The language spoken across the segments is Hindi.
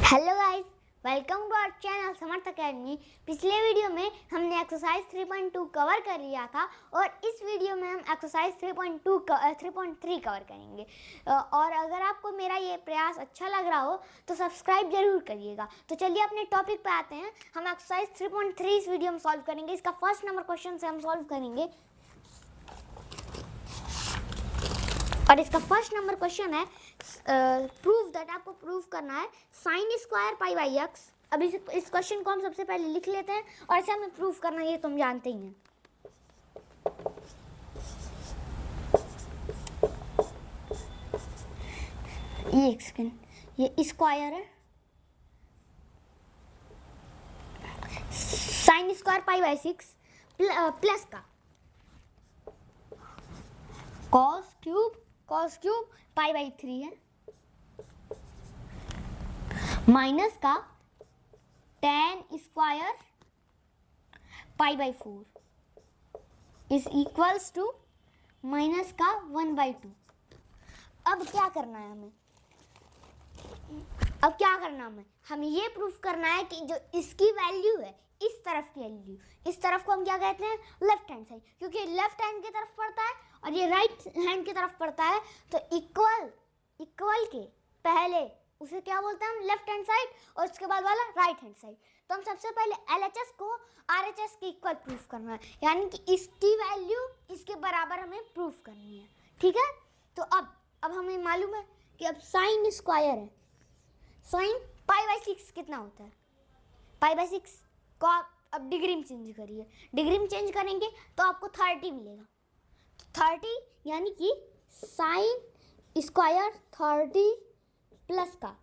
Hello guys, welcome to our channel Samarth academy. पिछले वीडियो में हमने एक्सरसाइज 3.2 कवर कर लिया था और इस वीडियो में हम एक्सरसाइज 3.3 कवर करेंगे। और अगर आपको मेरा ये प्रयास अच्छा लग रहा हो तो सब्सक्राइब जरूर करिएगा। तो चलिए अपने टॉपिक पे आते हैं। हम एक्सरसाइज 3.3 इस वीडियो में सॉल्व करेंगे। इसका फर्स्ट नंबर क्वेश्चन से हम सॉल्व करेंगे और इसका फर्स्ट नंबर क्वेश्चन है प्रूव दैट। आपको प्रूव करना है sine square pi by x. अब इस क्वेश्चन को हम सबसे पहले लिख लेते हैं और इसे हमें प्रूव करना है, ये तुम जानते ही हैं। ये एक सेकेंड, ये स्क्वायर है sine square pi by 6 plus का कॉस क्यूब पाई बाई 3 है माइनस का tan square pi by 4 is equals to minus का 1/2। अब क्या करना है हमें? हमें ये प्रूफ करना है कि जो इसकी वैल्यू है, इस तरफ की वैल्यू, इस तरफ को हम क्या कहते हैं? लेफ्ट हैंड साइड, क्योंकि लेफ्ट हैंड की तरफ पड़ता है और ये राइट हैंड की तरफ पड़ता है। तो इक्वल के पहले उसे क्या बोलते हैं हम? लेफ्ट हैंड साइड, और उसके बाद वाला राइट हैंड साइड। तो हम सबसे पहले LHS को RHS के इक्वल प्रूफ करना है, यानी कि इसकी वैल्यू इसके बराबर हमें प्रूफ करनी है। ठीक है, तो अब हमें मालूम है कि अब साइन स्क्वायर है, साइन पाई बाई 6 कितना होता है? पाई बाई 6 को आप अब डिग्री में चेंज करिए। डिग्री में चेंज करेंगे तो आपको 30 मिलेगा। तो 30 यानी कि साइन स्क्वायर 30 प्लस का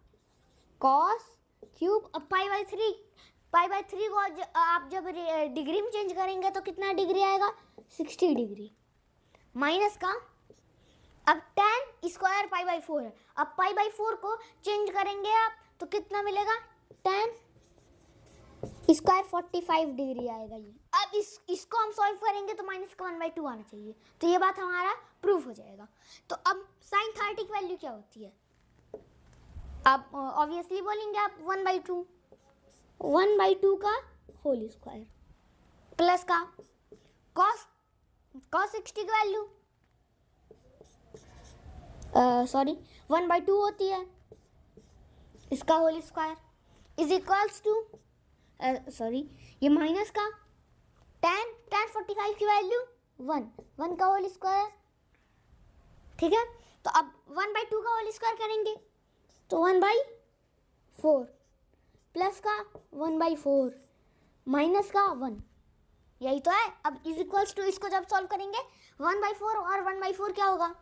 कॉस क्यूब। अब पाई बाई 3 को आप जब डिग्री में चेंज करेंगे तो कितना डिग्री आएगा? 60 डिग्री। माइनस का अब tan स्क्वायर पाई बाई 4 है। अब पाई बाई 4 को चेंज करेंगे आप तो कितना मिलेगा? tan स्क्वायर 45 डिग्री आएगा ये। अब इसको हम सॉल्व करेंगे तो माइनस का 1/2 आना चाहिए। तो ये बात हमारा प्रूफ हो जाएगा। तो अब साइन 30 की वैल्यू क्या होती है? आप ऑब्वियसली बोलेंगे आप 1/2 का होल स्क्वायर प्लस का cos 60 की वैल्यू 1/2 होती है, इसका whole square is equals to ये माइनस का tan 45 की वैल्यू 1 का होल स्क्वायर। ठीक है, तो अब 1/2 का होल स्क्वायर करेंगे तो 1/4 प्लस का 1/4 माइनस का 1, यही तो है। अब इज इक्वल्स टू इसको जब सॉल्व करेंगे 1/4 और 1/4 क्या होगा?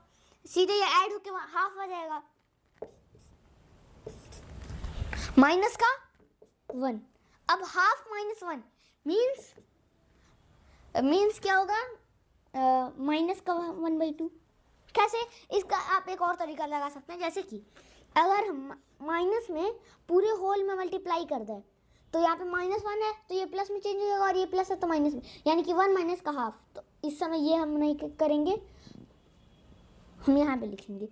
सीधे ये ऐड होके हाफ आ जाएगा, माइनस का 1। अब हाफ माइनस 1 मीन्स क्या होगा? माइनस का 1/2। कैसे? इसका आप एक और तरीका लगा सकते हैं, जैसे कि अगर हम माइनस में पूरे होल में मल्टीप्लाई कर दें तो यहाँ पे -1 है तो ये प्लस में चेंज हो जाएगा, और ये प्लस है तो माइनस में, यानी कि 1 माइनस का हाफ। तो इस समय ये हम नहीं करेंगे, हम यहाँ पे लिखेंगे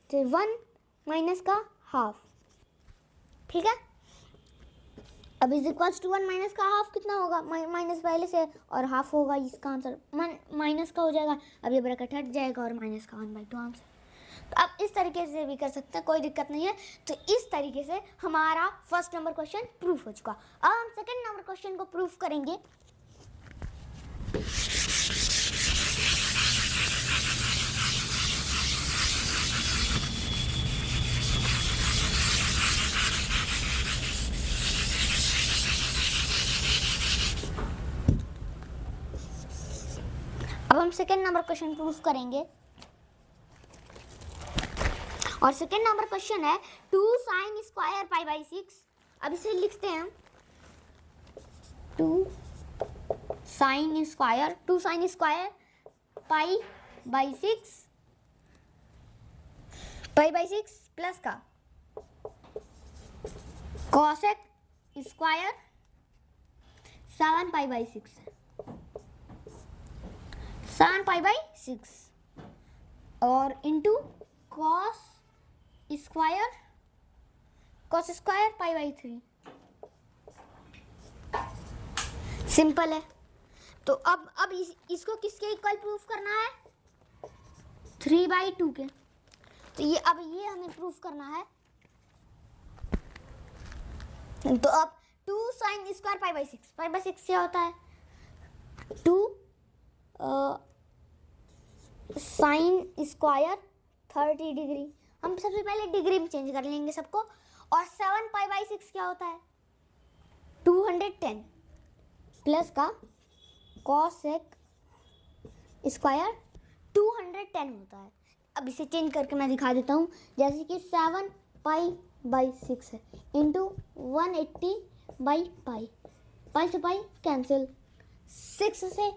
तो 1 माइनस का हाफ। ठीक है, अब इज इक्वल्स टू 1 माइनस का हाफ कितना होगा? माइनस पहले से और हाफ होगा, इसका आंसर माइनस का हो जाएगा। अब ये ब्रैकेट हट जाएगा और माइनस का 1/2 आंसर। तो अब इस तरीके से भी कर सकते हैं, कोई दिक्कत नहीं है। तो इस तरीके से हमारा फर्स्ट नंबर क्वेश्चन प्रूफ हो चुका। अब हम सेकंड नंबर क्वेश्चन को प्रूफ करेंगे। अब हम सेकंड नंबर क्वेश्चन प्रूफ करेंगे और सेकंड नंबर क्वेश्चन है 2 साइन स्क्वायर पाई बाई 6। अब इसे लिखते हैं हम 2 sign square pi by 6 plus का कॉसेक स्क्वायर 7 पाई बाई 6 और into cos square cos square pi by 3। Simple है। तो अब इसको किसके इक्वल प्रूफ करना है? 3/2 के। तो ये हमें प्रूफ करना है। तो अब 2 sign square pi by 6, pi by 6 क्या होता है? 2 साइन स्क्वायर 30 डिग्री। हम सबसे पहले डिग्री में चेंज कर लेंगे सबको। और 7 पाई बाई 6 क्या होता है? 210 प्लस का कॉसेक स्क्वायर 210 होता है। अब इसे चेंज करके मैं दिखा देता हूँ। जैसे कि 7 पाई बाई 6 है इंटू 180 बाई पाई, पाई से पाई कैंसिल, 6 से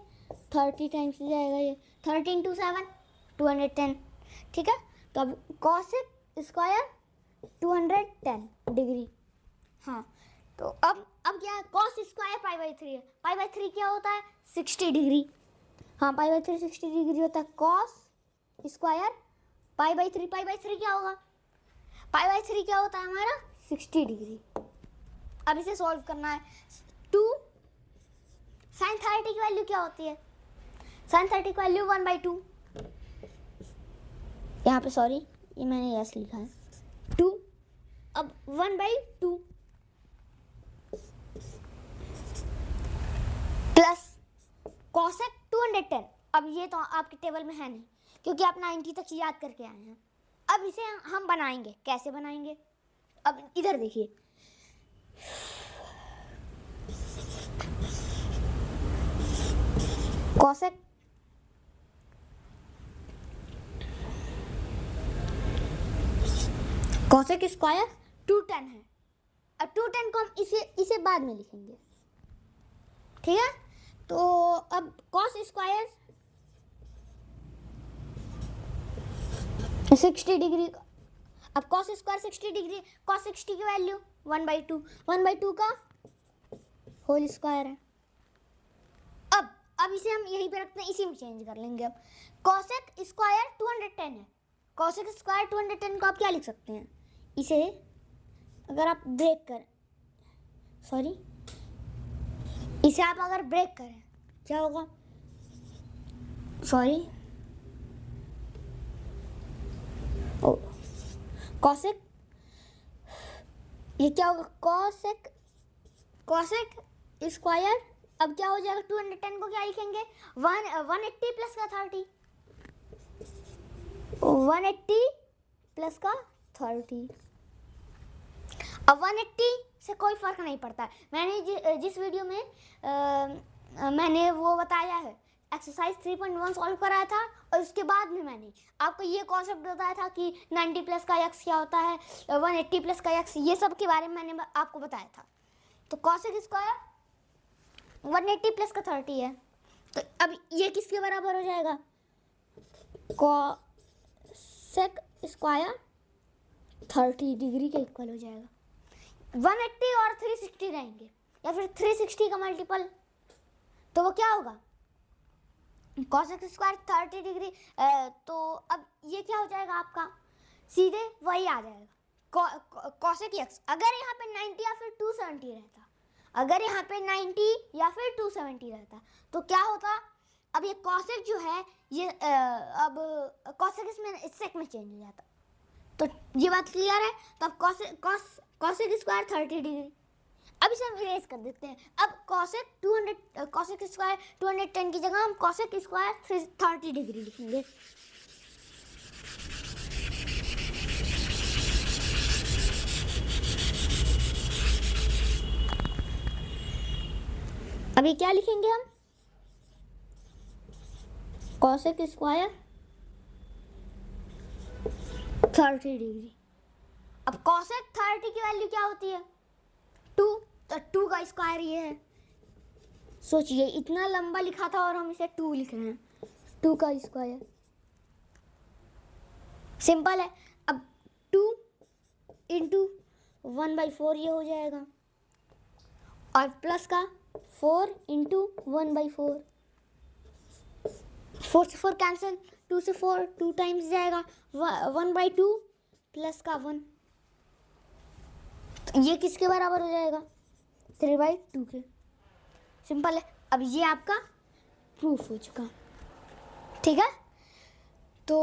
30 टाइम्स जाएगा। ये 30 इंटू 7 210। ठीक है। तो अब कॉसेक स्क्वायर 210 डिग्री। हाँ, तो अब क्या है? कॉस स्क्वायर पाई बाई 3 है। पाई बाई 3 क्या होता है? 60 डिग्री। हाँ, पाई बाई 3 60 डिग्री होता है। Cos square pi by 3, pi by 3 क्या होगा? पाई बाई 3 क्या होता है हमारा? 60 डिग्री। अब इसे सॉल्व करना है। 2 साइन 30 की वैल्यू क्या होती है? साइन 30 की वैल्यू 1/2। यहाँ पे सॉरी, ये मैंने यस लिखा है 2। अब 1/2 प्लस कॉसेक 210। अब ये तो आपके टेबल में है नहीं, क्योंकि आप 90 तक याद करके आए हैं। अब इसे हम बनाएंगे। कैसे बनाएंगे? अब इधर देखिए, कॉसेक स्क्वायर 210 है। अब 210 को हम इसे बाद में लिखेंगे। ठीक है। तो अब कॉस स्क्वायर 60 डिग्री। अब कॉस स्क्वायर 60 डिग्री, कॉस 60 की वैल्यू 1/2, 1/2 का होल स्क्वायर है। अब इसे हम यहीं पे रखते हैं, इसी में चेंज कर लेंगे। अब कॉसेक स्क्वायर 210 है। कॉसेक स्क्वायर 210 को आप क्या लिख सकते हैं? इसे अगर आप ब्रेक करें, सॉरी, इसे आप अगर ब्रेक करें क्या होगा? सॉरी, कॉसेक, ये क्या होगा? कॉसेक स्क्वायर अब क्या हो जाएगा? 210 को क्या लिखेंगे? 180 प्लस का 30, 180 प्लस का 30। अब 180 से कोई फर्क नहीं पड़ता है। मैंने जिस वीडियो में मैंने वो बताया है, एक्सरसाइज 3.1 सॉल्व कराया था, और उसके बाद में मैंने आपको ये कॉन्सेप्ट बताया था कि 90 प्लस का एक्स क्या होता है, 180 प्लस का एक्स, ये सब के बारे में मैंने आपको बताया था। तो कॉसेक स्क्वायर 180 प्लस का 30 है। तो अब ये किसके बराबर हो जाएगा? कॉसेक स्क्वायर 30 डिग्री के इक्वल हो जाएगा। 180 और 360 रहेंगे, या फिर 360 का मल्टीपल, तो वो क्या होगा? Cosec square 30 degree. तो अब ये क्या हो जाएगा आपका? सीधे वही आ जाएगा कॉसेक एक्स। अगर यहाँ पे 90 या फिर 270 रहता, अगर यहाँ पे 90 या फिर 270 रहता तो क्या होता? अब ये कॉसेक जो है ये अब कॉसेक इसमें सेक में चेंज हो जाता। तो ये बात क्लियर है। तो अब कॉसेक स्क्वायर 30 डिग्री। अब इसे हम इरेज कर देते हैं। अब कॉसेक स्क्वायर 210 की जगह हम कॉसेक स्क्वायर 30 डिग्री लिखेंगे। अभी क्या लिखेंगे हम? Cosec square 30 degree. अब कॉसेक 30 की वैल्यू क्या होती है? 2। तो 2 का स्क्वायर ये है। सोचिए, इतना लंबा लिखा था और हम इसे 2 लिख रहे हैं। 2 का स्क्वायर सिंपल है। अब 2 इंटू 1/4 ये हो जाएगा, और प्लस का 4 इंटू 1/4, 4 से 4 कैंसिल, 2 से 4 2 टाइम्स जाएगा, 1/2 प्लस का 1। तो ये किसके बराबर हो जाएगा? 3/2 के। सिंपल है। अब ये आपका प्रूफ हो चुका, ठीक है। तो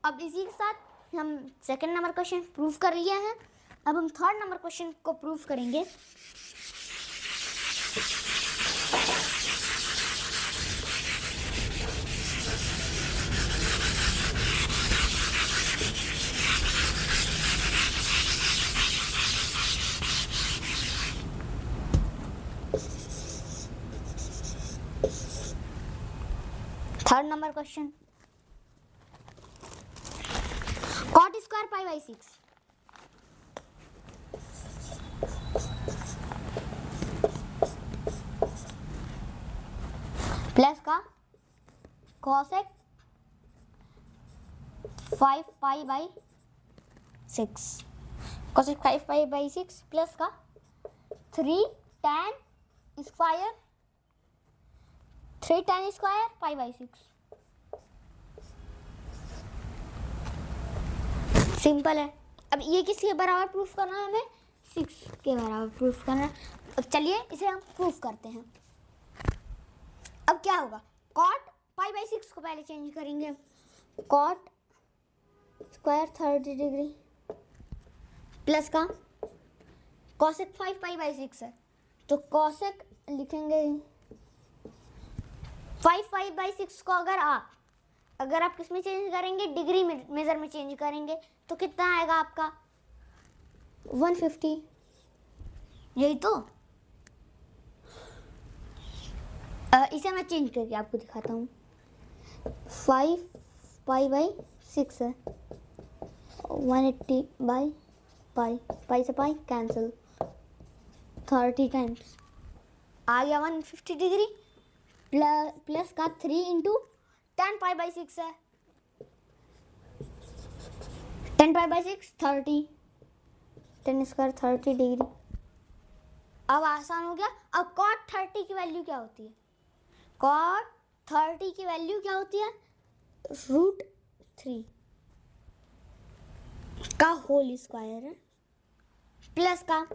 अब इसी के साथ हम सेकंड नंबर क्वेश्चन प्रूफ कर लिया है। अब हम थर्ड नंबर क्वेश्चन को प्रूफ करेंगे। Third number question, cot square pi by 6 plus का cosec 5 pi by 6, cosec 5 pi by 6 plus का 3 tan square pi by 6। Simple है। अब ये किसके बराबर प्रूफ करना है? हमें 6 के बराबर प्रूफ करना है। अब चलिए इसे हम प्रूफ करते हैं। अब क्या होगा? cot पाई बाई 6 को पहले चेंज करेंगे। cot स्क्वायर 30 डिग्री प्लस का cosec 5 पाई बाई 6 है, तो cosec लिखेंगे 5 पाई बाई 6 को अगर आप किस में चेंज करेंगे? डिग्री में, मेजर में चेंज करेंगे, तो कितना आएगा आपका? 150। यही तो। इसे मैं चेंज करके आपको दिखाता हूँ। 5 पाई बाई 6 है, 180 बाई पाई, पाई से पाई कैंसिल, 30 टाइम्स आ गया 150 डिग्री प्लस का 3 इंटू 10 पाई बाई 6 है, 10 पाई बाई 6 30, 10 स्क्वायर 30 डिग्री। अब आसान हो गया। अब cot 30 की वैल्यू क्या होती है? cot 30 की वैल्यू क्या होती है? √3 का होल स्क्वायर है प्लस का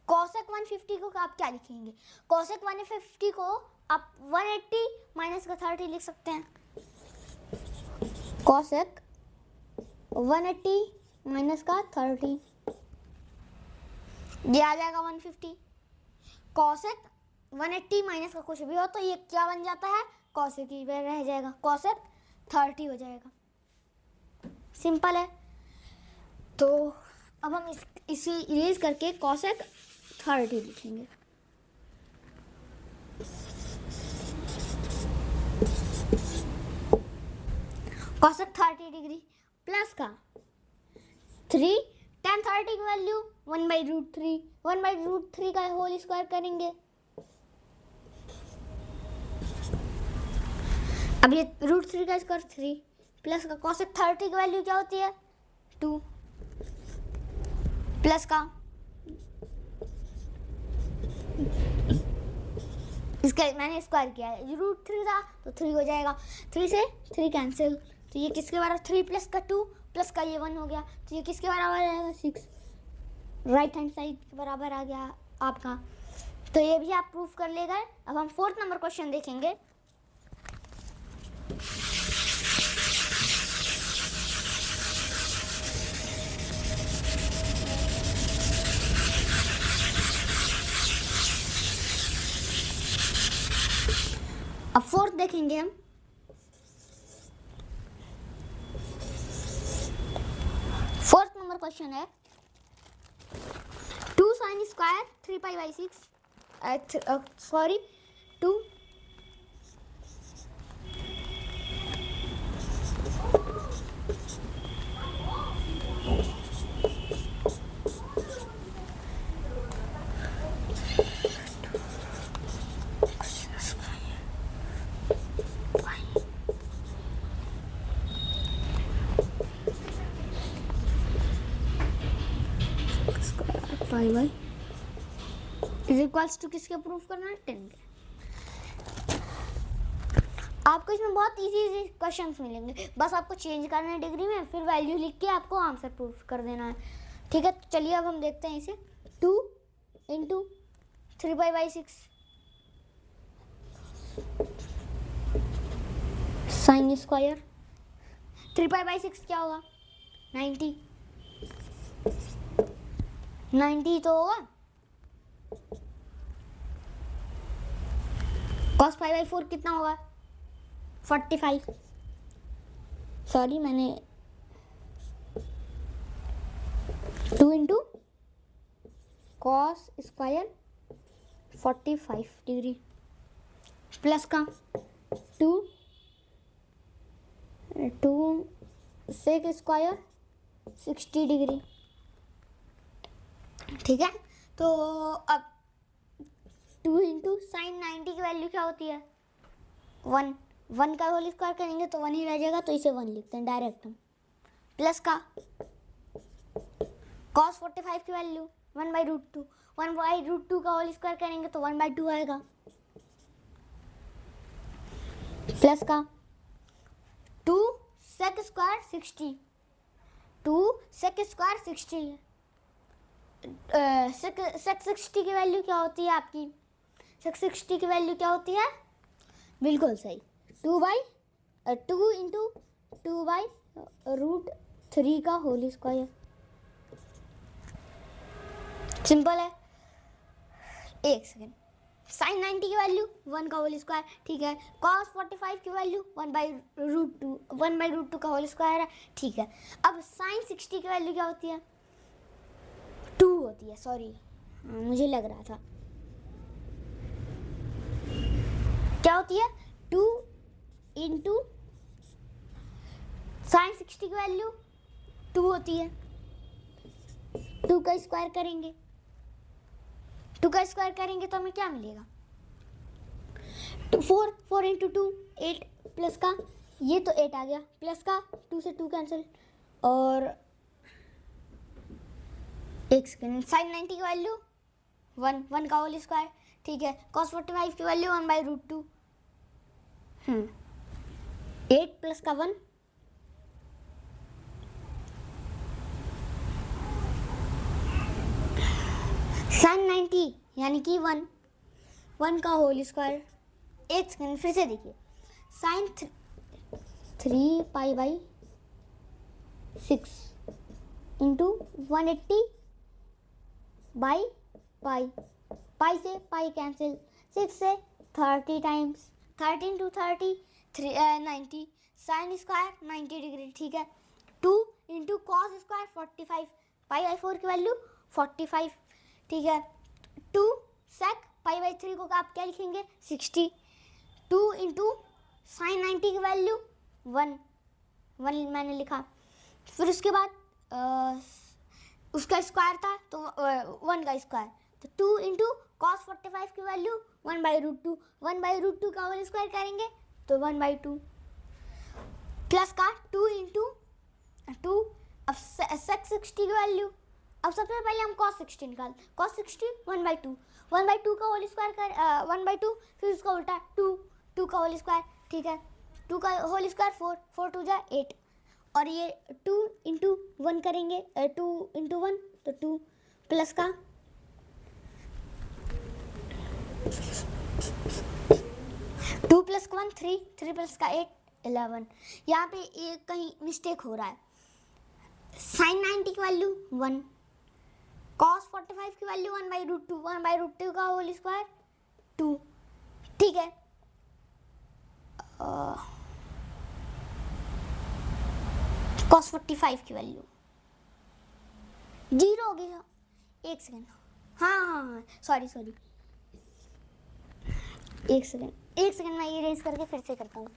cosec 150 को आप क्या लिखेंगे? cosec 150 को आप 180 माइनस का 30 लिख सकते हैं। cosec 180 माइनस का 30, ये आ जाएगा 150। cosec 180 माइनस का कुछ भी हो तो ये क्या बन जाता है? cosec ही रह जाएगा, cosec 30 हो जाएगा। सिंपल है। तो अब हम इसे इरेज करके cosec 30 लिखेंगे। cosec 30 डिग्री प्लस का 3 tan 30 की वैल्यू 1/√3, 1/√3 का होल स्क्वायर करेंगे। अब ये √3 का स्क्वायर 3 प्लस का cosec 30 की वैल्यू क्या होती है? 2 प्लस का इसका मैंने स्क्वायर किया है, √3 था तो 3 हो जाएगा, 3 से 3 कैंसिल, तो ये किसके बराबर? 3 प्लस का 2 प्लस का ये 1 हो गया, तो ये किसके बराबर आएगा? 6, राइट हैंड साइड के बराबर आ गया आपका। तो ये भी आप प्रूफ कर ले गए। अब हम फोर्थ नंबर क्वेश्चन देखेंगे। अब फोर्थ देखेंगे हम। फोर्थ नंबर क्वेश्चन है 2 sin square 3 pi by 6 sorry 2 pi by is equals to किसके प्रूफ करना है? 10 के। आपको इसमें बहुत इजी क्वेश्चंस मिलेंगे, बस आपको चेंज करना है डिग्री में, फिर वैल्यू लिख के आपको आंसर प्रूफ कर देना है। ठीक है, तो चलिए अब हम देखते हैं इसे। 2 इंटू 3 पाई/6 साइन स्क्वायर 3 पाई/6 क्या होगा 90 तो होगा cos π/4 कितना होगा 45 सॉरी मैंने 2 into cos square 45 degree plus का 2 सेक स्क्वायर 60 डिग्री। ठीक है, तो अब 2 इंटू साइन 90 की वैल्यू क्या होती है 1 का होल स्क्वायर करेंगे तो 1 ही रह जाएगा, तो इसे 1 लिखते हैं डायरेक्ट हम। प्लस का cos 45 की वैल्यू 1/√2 1/√2 का होल स्क्वायर करेंगे तो 1/2 आएगा। प्लस का 2 सेक स्क्वायर 60 2 सेक स्क्वायर 60 सेक 60 की वैल्यू क्या होती है आपकी सेक 60 की वैल्यू क्या होती है बिल्कुल सही 2 इंटू 2/√3 का होल स्क्वायर। सिंपल है। एक सेकेंड, साइन 90 की वैल्यू 1 का होल स्क्वायर, ठीक है। cos 45 की वैल्यू 1/√2 का होल स्क्वायर है, ठीक है। अब साइन 60 की वैल्यू क्या होती है 2 होती है, सॉरी मुझे लग रहा था क्या होती है 2 इंटू साइन 60 की वैल्यू 2 होती है। 2 का स्क्वायर करेंगे 2 का स्क्वायर करेंगे तो हमें क्या मिलेगा 4 इंटू 2 8 प्लस का ये तो 8 आ गया, प्लस का 2 से 2 कैंसिल, और एक सेकेंड साइन 90 की वैल्यू 1 का होल स्क्वायर, ठीक है। cos 45 की वैल्यू 1/√2 8 प्लस का 1 साइन 90 यानी कि 1 का होल स्क्वायर। एक सेकेंड फिर से देखिए साइन 3 पाई/6 इंटू 180 बाई पाई से पाई कैंसिल, 6 से 30 टाइम्स 13 टू 30 90 साइन स्क्वायर 90 डिग्री, ठीक है। 2 इंटू कॉस स्क्वायर 45 पाई/4 की वैल्यू 45, ठीक है। 2 सेक पाई/3 को आप क्या लिखेंगे 60। 2 इंटू साइन 90 की वैल्यू 1 मैंने लिखा, फिर उसके बाद उसका स्क्वायर था तो 1 का स्क्वायर, तो 2 इंटू कॉस 45 की वैल्यू 1/√2 1/√2 का होल स्क्वायर करेंगे तो 1/2 प्लस का 2 इंटू 2 अब सेक 60 की वैल्यू, अब सबसे पहले हम cos 60 निकाल cos 60 1/2 का होल स्क्वायर कर 1/2 फिर उसका उल्टा 2 का होल स्क्वायर, ठीक है। 2 का होल स्क्वायर 4 2 जा 8, और ये 2 इंटू 1 करेंगे 2 इंटू 1 तो 2 प्लस का 2 प्लस का 1 3 प्लस का 8 11। यहाँ पे एक कहीं मिस्टेक हो रहा है, साइन 90 की वैल्यू 1 cos 45 की वैल्यू 1/√2 का होल स्क्वायर 2, ठीक है। cos 45 की वैल्यू 0 हो गया। एक सेकेंड, हाँ सॉरी एक सेकेंड मैं इरेज करके फिर से करता हूँ।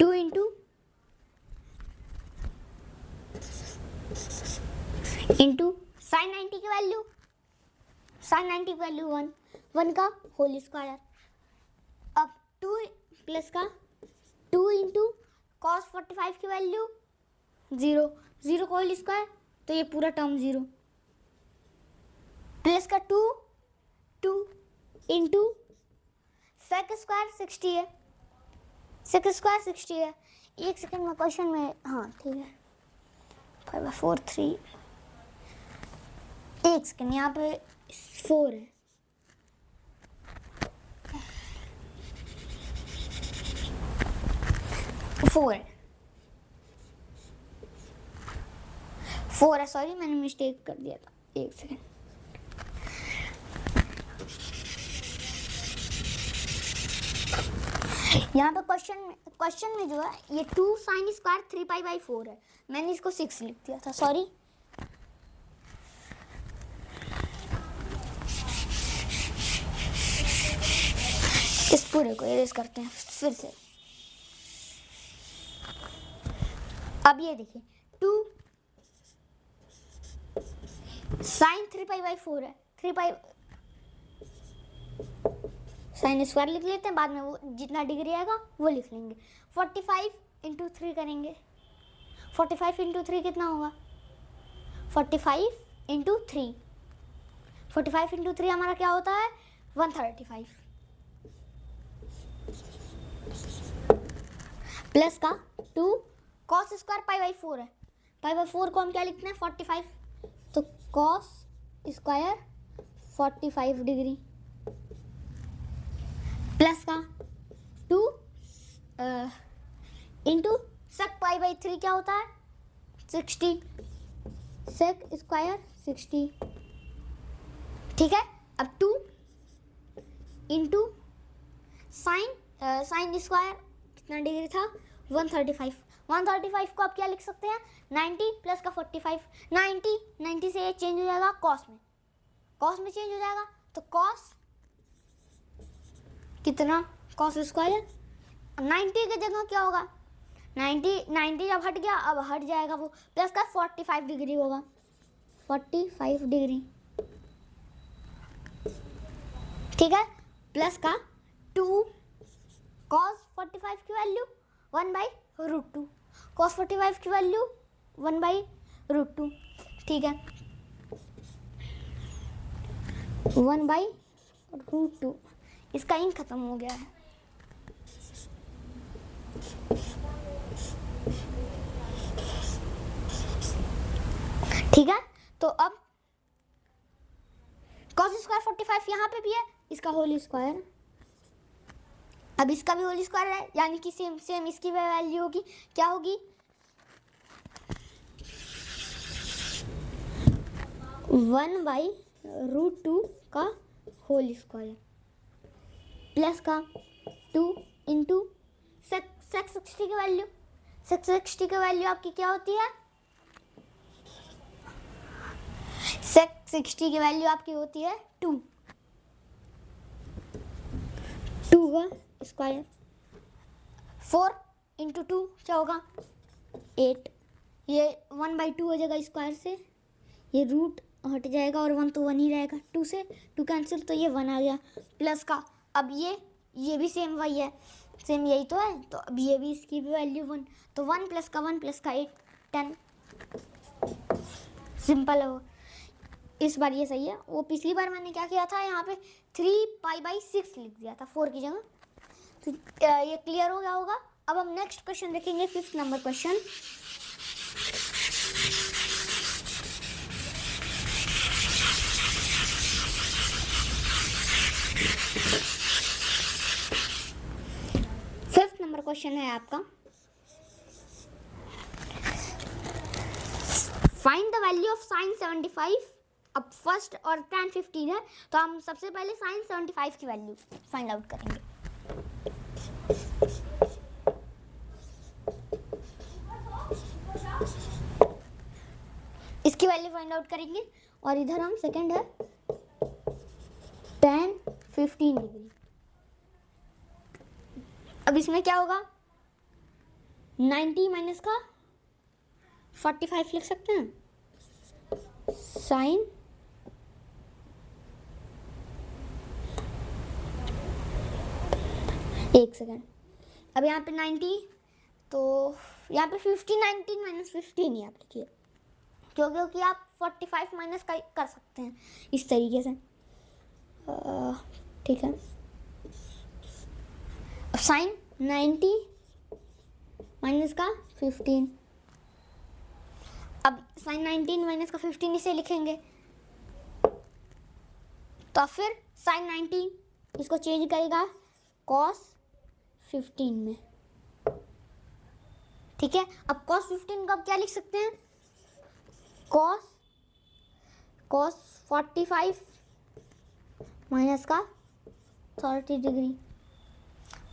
2 इंटू साइन 90 की वैल्यू 1 का होल स्क्वायर, अब 2 प्लस का 2 इंटू कॉस 45 की वैल्यू 0 का होल स्क्वायर, तो ये पूरा टर्म 0 प्लस का 2 इंटू सेक स्क्वायर 60 है, सेक स्क्वायर 60 है। एक सेकंड में क्वेश्चन में, हाँ ठीक है, 5/4 3, एक सेकंड, यहाँ पे 4 है, 4 है, 4 है, सॉरी मैंने मिस्टेक कर दिया था, एक सेकंड। यहाँ पे क्वेश्चन में जो है ये 2 sin स्क्वायर 3π/4 है, मैंने इसको 6 लिख दिया था, सॉरी। इस पूरे को इरेज करते हैं फिर से। अब ये देखिए 2 sin 3π/4 है, 3π साइन स्क्वायर लिख लेते हैं, बाद में वो जितना डिग्री आएगा वो लिख लेंगे। 45 × 3 करेंगे, 45 × 3 कितना होगा, 45 × 3, 45 × 3 हमारा क्या होता है 135, प्लस का 2 cos स्क्वायर π/4 है, π/4 को हम क्या लिखते हैं 45, तो cos स्क्वायर 45 डिग्री, प्लस का 2 इंटू sec π/3 क्या होता है 60, sec स्क्वायर 60, ठीक है। अब 2 इंटू साइन स्क्वायर कितना डिग्री था 135, 135 को आप क्या लिख सकते हैं 90 प्लस का 45, 90 से ये चेंज हो जाएगा कॉस में चेंज हो जाएगा, तो कॉस कितना कॉस स्क्वायर 90 की जगह क्या होगा 90 जब हट गया अब हट जाएगा वो, प्लस का 45 डिग्री होगा, 45 डिग्री, ठीक है, प्लस का 2 cos 45 की वैल्यू 1/√2, cos 45 की वैल्यू 1/√2, ठीक है, 1/√2, इसका इंक खत्म हो गया है। ठीक है, तो अब cos स्क्वायर 45 यहाँ पे भी है, इसका होल स्क्वायर, अब इसका भी होल स्क्वायर है, यानी कि सेम इसकी वैल्यू होगी, क्या होगी 1/√2 का होल स्क्वायर, प्लस का 2 इंटू sec 60 की वैल्यू, sec 60 की वैल्यू आपकी क्या होती है sec 60 की वैल्यू आपकी होती है 2 का स्क्वायर, 4 इंटू 2 क्या होगा 8, ये 1/2 हो जाएगा स्क्वायर से, ये रूट हट जाएगा और 1 तो 1 ही रहेगा, 2 से 2 कैंसिल, तो ये 1 आ गया, प्लस का अब ये भी सेम वही है, सेम यही तो है, तो अब ये भी इसकी भी वैल्यू 1, तो 1 प्लस का 1 प्लस का 8 10, सिंपल है वो, इस बार ये सही है। वो पिछली बार मैंने क्या किया था यहाँ पे 3π/6 लिख दिया था 4 की जगह, तो ये क्लियर हो गया होगा। अब हम नेक्स्ट क्वेश्चन देखेंगे, 5th नंबर क्वेश्चन। क्वेश्चन है आपका, find the value of sine 75। अब फर्स्ट और tan 15 है, तो हम सबसे पहले साइन 75 की वैल्यू फाइंड आउट करेंगे। इसकी वैल्यू फाइंड आउट करेंगे, और इधर हम सेकंड है tan 15 डिग्री। अब इसमें क्या होगा 90 माइनस का 45 लिख सकते हैं, साइन एक सेकेंड, अब यहाँ पे 90, तो यहाँ पे 50 19 माइनस 15 आप लिखिए, क्योंकि आप 45 माइनस कर सकते हैं इस तरीके से, ठीक है। साइन 90 माइनस का 15। अब साइन 19 माइनस का 15 इसे लिखेंगे, तो फिर साइन 19 इसको चेंज करेगा कॉस 15 में। ठीक है, अब कॉस 15 को अब क्या लिख सकते हैं, कॉस 45 माइनस का 30 डिग्री।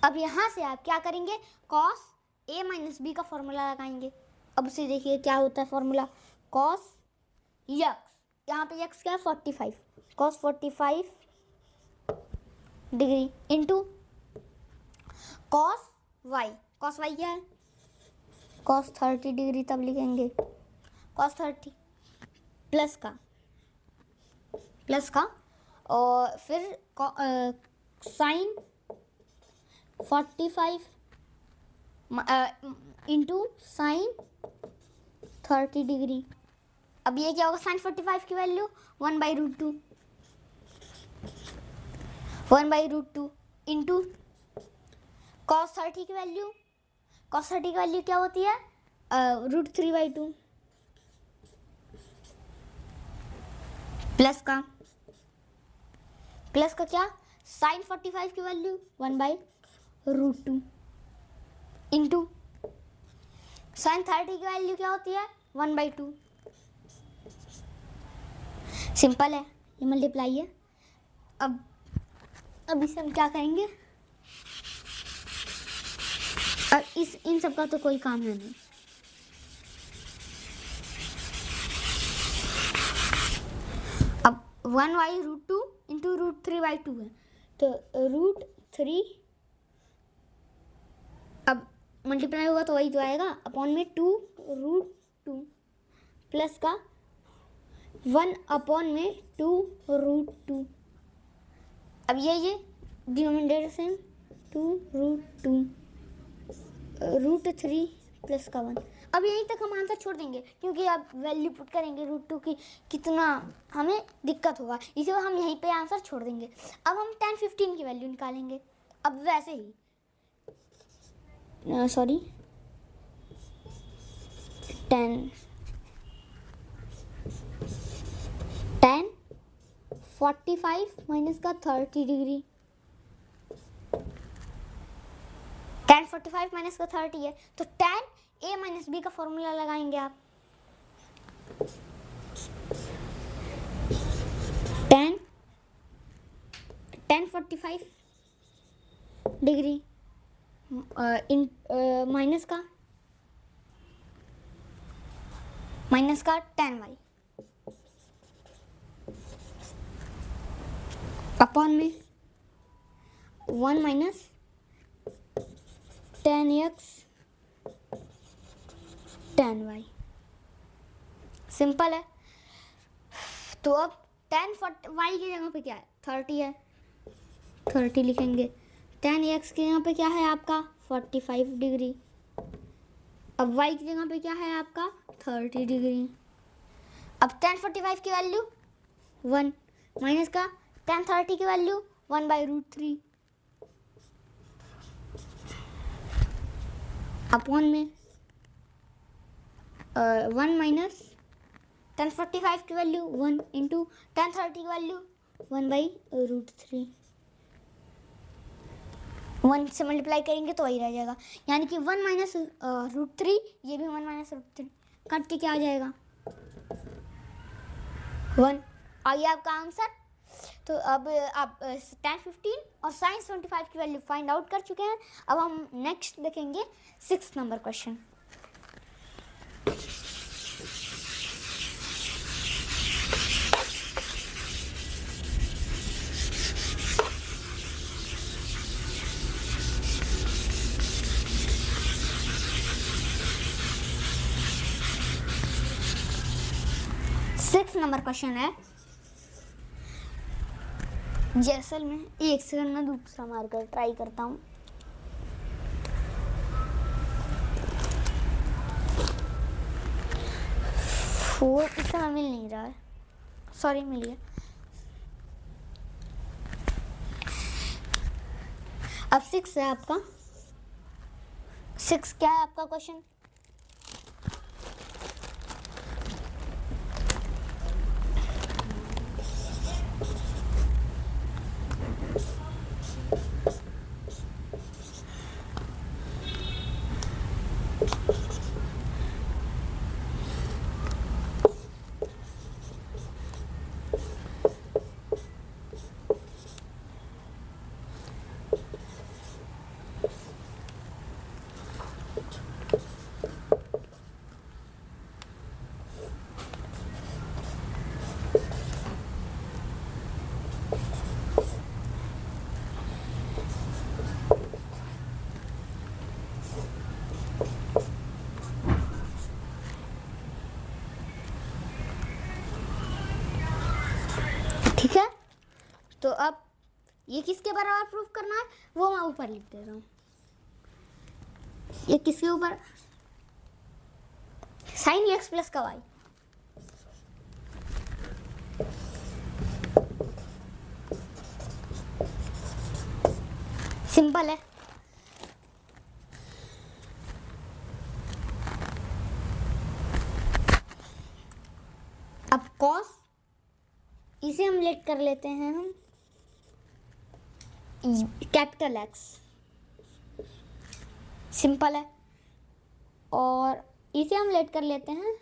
अब यहाँ से आप क्या करेंगे, कॉस ए माइनस बी का फॉर्मूला लगाएंगे। अब उसे देखिए क्या होता है फॉर्मूला, कॉस यक्स, यहाँ पे यक्स क्या है 45, cos 45 degree into cos y क्या है कॉस 30 डिग्री, तब लिखेंगे कॉस 30 प्लस का और फिर साइन 45 इंटू साइन 30 डिग्री। अब ये क्या होगा, साइन 45 की वैल्यू 1/√2 इंटू कॉस 30 की वैल्यू, क्या होती है √3/2 प्लस का क्या, साइन 45 की वैल्यू 1/√2 इंटू साइन 30 की वैल्यू क्या होती है 1/2। सिंपल है, ये मल्टीप्लाई है। अब इसे हम क्या करेंगे, और इन सब का तो कोई काम है नहीं। अब 1/√2 इंटू √3/2 है, तो √3 अब मल्टीप्लाई होगा तो वही तो आएगा अपॉन में 2√2 प्लस का 1 में 2√2। अब ये डिनोमिनेटर से 2√2 √3 प्लस का 1। अब यहीं तक हम आंसर छोड़ देंगे क्योंकि अब वैल्यू पुट करेंगे √2 की कितना हमें दिक्कत होगा, इसलिए हम यहीं पे आंसर छोड़ देंगे। अब हम tan 15 की वैल्यू निकालेंगे। अब वैसे ही tan 45 माइनस का 30 डिग्री, tan 45 माइनस का 30 है, तो tan a माइनस बी का फॉर्मूला लगाएंगे आप। tan 45 डिग्री माइनस का tan y अपॉन में 1 minus tan x tan y। Simple है। तो अब tan y की जगह पे क्या है 30 है, 30 लिखेंगे। tan x के यहाँ पे क्या है आपका 45 डिग्री। अब y की जगह पे क्या है आपका 30 डिग्री। अब tan 45 की वैल्यू 1 माइनस का tan 30 की वैल्यू 1/√3 अपॉन में 1 माइनस tan 45 की वैल्यू 1 इंटू tan 30 की वैल्यू 1/√3। 1 से मल्टीप्लाई करेंगे तो वही रह जाएगा, यानी कि 1 माइनस √3, ये भी 1 माइनस √3 कट के क्या आ जाएगा 1। आइए आपका आंसर। तो अब आप tan 15 और sin 25 की वैल्यू फाइंड आउट कर चुके हैं। अब हम नेक्स्ट देखेंगे 6 नंबर क्वेश्चन। नंबर क्वेश्चन है, जैसल में एक सेकंड में दूसरा मार्कर ट्राई करता हूँ। फोर इस समय मिल नहीं रहा है, सॉरी मिल गया। अब 6 है आपका, 6 क्या है आपका क्वेश्चन? ठीक है, तो अब ये किसके बराबर प्रूफ करना है वो मैं ऊपर लिख दे रहा हूँ। ये किसके ऊपर? साइन एक्स प्लस का वाई। सिंपल है। अब कॉस इसे हम लेट कर लेते हैं हम कैपिटल एक्स। सिंपल है। और इसे हम लेट कर लेते हैं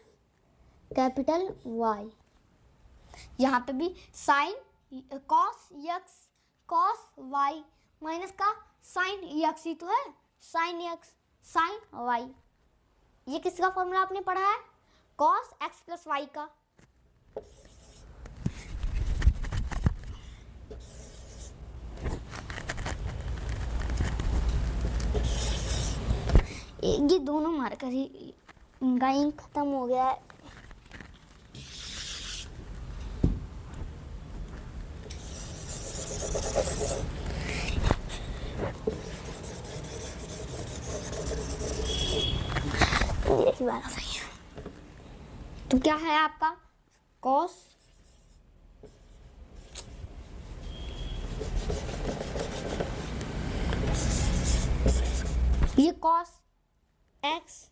कैपिटल वाई। यहाँ पे भी sine cos x cos y minus का साइन यक्स ही तो है, साइन यक्स साइन वाई। ये किसका फॉर्मूला आपने पढ़ा है? कॉस एक्स प्लस वाई का। ये दोनों मार्कर ही इनका इंक खत्म हो गया है। ये वाला सही है। तो क्या है आपका कॉस ये कॉस एक्स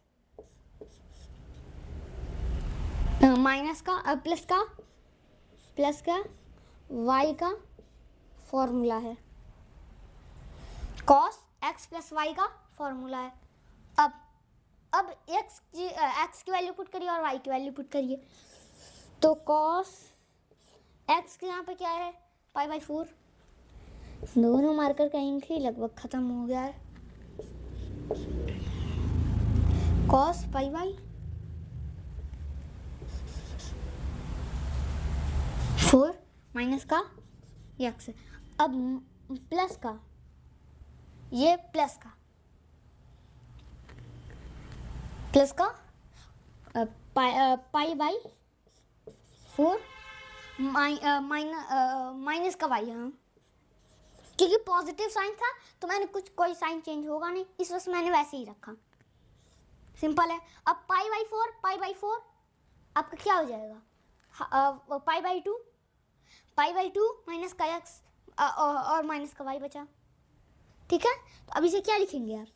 माइनस का प्लस का वाई का फॉर्मूला है। कॉस एक्स प्लस वाई का फॉर्मूला है। अब एक्स की वैल्यू पुट करिए और वाई की वैल्यू पुट करिए। तो कॉस एक्स के यहाँ पे क्या है? पाई बाई 4। दोनों मार्कर का इंक ही लगभग खत्म हो गया है। कॉस पाई बाई 4 माइनस का एक्स। अब प्लस का ये प्लस का पाई बाई 4 माइनस का वाई। हाँ, क्योंकि पॉजिटिव साइन था तो मैंने कोई साइन चेंज होगा नहीं, इस वजह से मैंने वैसे ही रखा। सिंपल है। अब पाई बाई 4 आपका क्या हो जाएगा? पाई बाई 2 माइनस का एक्स और माइनस का वाई बचा। ठीक है, तो अब इसे क्या लिखेंगे आप?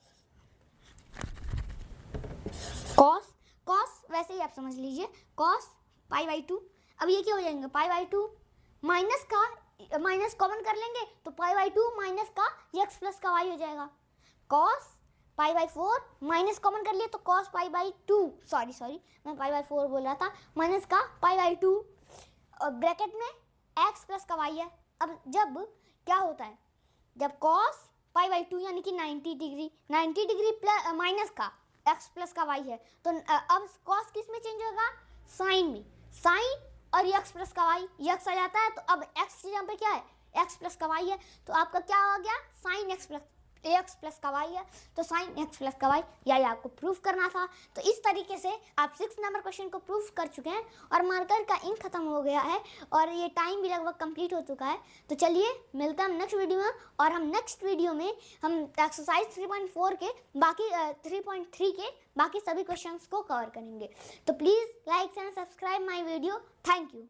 कॉस वैसे ही आप समझ लीजिए, कॉस पाई बाई 2। अब ये क्या हो जाएंगे? पाई बाई 2 माइनस का माइनस कॉमन कर लेंगे तो पाई बाई 2 माइनस का एक्स प्लस का वाई हो जाएगा। Cos pi by 4 minus common कर लिए तो कॉस पाई बाई 2, सॉरी मैं पाई बाई 4 बोल रहा था, माइनस का पाई बाई 2 और ब्रैकेट में एक्स प्लस का वाई है। अब जब क्या होता है, जब कॉस पाई बाई 2 यानी कि 90 डिग्री प्लस माइनस का एक्स प्लस का वाई है तो अब कॉस किस में चेंज होगा? साइन में। साइन और एक्स प्लस का वाई, एक्स आ जाता है तो अब एक्स यहाँ पे क्या है? एक्स प्लस का वाई है, तो आपका क्या हो गया? साइन एक्स प्लस का वाई है, तो साइन एक्स प्लस का वाई, यही आपको प्रूफ करना था। तो इस तरीके से आप 6 नंबर क्वेश्चन को प्रूफ कर चुके हैं और मार्कर का इंक खत्म हो गया है और ये टाइम भी लगभग कंप्लीट हो चुका है। तो चलिए मिलते हैं हम नेक्स्ट वीडियो में, और हम नेक्स्ट वीडियो में हम एक्सरसाइज 3.4 के बाकी 3.3 के बाकी सभी क्वेश्चंस को कवर करेंगे। तो please like and subscribe my video. Thank you.